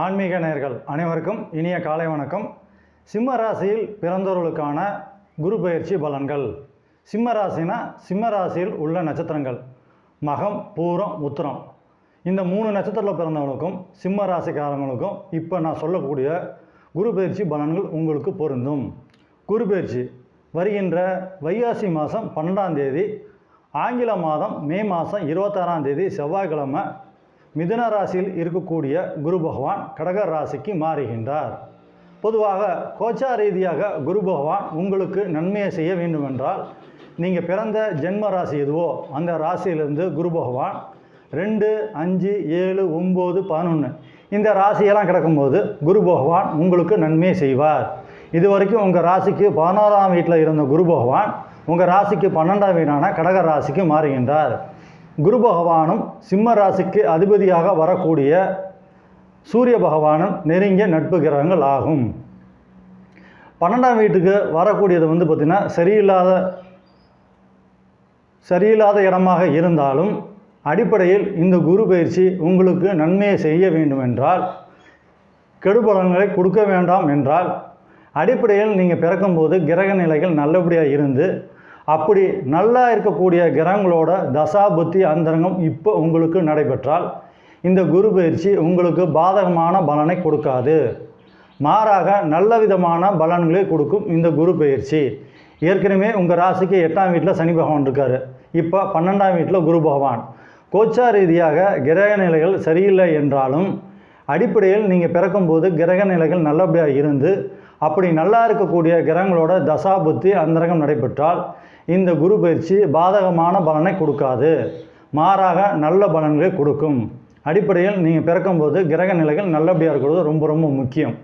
ஆன்மீக நேயர்கள் அனைவருக்கும் இனிய காலை வணக்கம். சிம்ம ராசியில் பிறந்தவர்களுக்கான குரு பயிற்சி பலன்கள். சிம்ம ராசினா சிம்ம ராசியில் உள்ள நட்சத்திரங்கள் மகம், பூரம், உத்திரம். இந்த 3 நட்சத்திரத்தில் பிறந்தவங்களுக்கும் சிம்ம ராசிக்காரங்களுக்கும் இப்போ நான் சொல்லக்கூடிய குரு பயிற்சி பலன்கள் உங்களுக்கு பொருந்தும். குரு பயிற்சி வருகின்ற வைகாசி மாதம் 12ஆம் தேதி, ஆங்கில மாதம் மே மாதம் 26ஆம் தேதி செவ்வாய்க்கிழமை மிதுன ராசியில் இருக்கக்கூடிய குரு பகவான் கடக ராசிக்கு மாறுகின்றார். பொதுவாக கோச்சா ரீதியாக குரு பகவான் உங்களுக்கு நன்மையை செய்ய வேண்டுமென்றால் நீங்கள் பிறந்த ஜென்ம ராசி எதுவோ அந்த ராசியிலிருந்து குரு பகவான் 2, 5, 7, 9, 11 இந்த ராசியெல்லாம் கிடக்கும்போது குரு பகவான் உங்களுக்கு நன்மையை செய்வார். இது வரைக்கும் உங்கள் ராசிக்கு 11ஆம் வீட்டில் இருந்த குரு பகவான் உங்கள் ராசிக்கு 12ஆம் வீடான கடக ராசிக்கு மாறுகின்றார். குரு பகவானும் சிம்ம ராசிக்கு அதிபதியாக வரக்கூடிய சூரிய பகவானும் நெருங்கிய நட்பு கிரகங்கள் ஆகும். 12ஆம் வீட்டுக்கு வரக்கூடியது பார்த்திங்கன்னா சரியில்லாத இடமாக இருந்தாலும் அடிப்படையில் இந்த குரு பயிற்சி உங்களுக்கு நன்மையை செய்ய வேண்டுமென்றால், கெடுபலன்களை கொடுக்க வேண்டாம் என்றால், அடிப்படையில் நீங்கள் பிறக்கும்போது கிரக நிலைகள் நல்லபடியாக இருந்து அப்படி நல்லா இருக்கக்கூடிய கிரகங்களோட தசா புத்தி அந்தரங்கம் இப்போ உங்களுக்கு நடைபெற்றால் இந்த குரு பயிற்சி உங்களுக்கு பாதகமான பலனை கொடுக்காது. மாறாக நல்ல விதமான பலன்களை கொடுக்கும் இந்த குரு பயிற்சி. ஏற்கனவே உங்கள் ராசிக்கு 8ஆம் வீட்டில் சனி பகவான் இருக்கார். இப்போ 12ஆம் வீட்டில் குரு பகவான். கோச்சா ரீதியாக கிரக நிலைகள் சரியில்லை என்றாலும் அடிப்படையில் நீங்கள் பிறக்கும்போது கிரக நிலைகள் நல்லபடியாக இருந்து அப்படி நல்லா இருக்கக்கூடிய கிரகங்களோட தசா புத்தி அந்தரங்கம் நடைபெற்றால் இந்த குரு பயிற்சி பாதகமான பலனை கொடுக்காது. மாறாக நல்ல பலன்களை கொடுக்கும். அடிப்படையில் நீங்கள் பிறக்கும்போது கிரக நிலைகள் நல்லபடியாக இருக்கிறது ரொம்ப ரொம்ப முக்கியம்.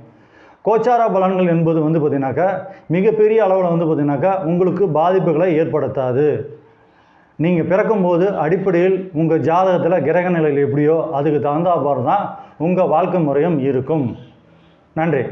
கோச்சார பலன்கள் என்பது பார்த்திங்கனாக்கா மிகப்பெரிய அளவில் பார்த்திங்கனாக்கா உங்களுக்கு பாதிப்புகளை ஏற்படுத்தாது. நீங்கள் பிறக்கும்போது அடிப்படையில் உங்கள் ஜாதகத்தில் கிரக நிலைகள் எப்படியோ அதுக்கு தகுந்தாப்பாடு தான் உங்கள் வாழ்க்கை முறையும் இருக்கும். நன்றி.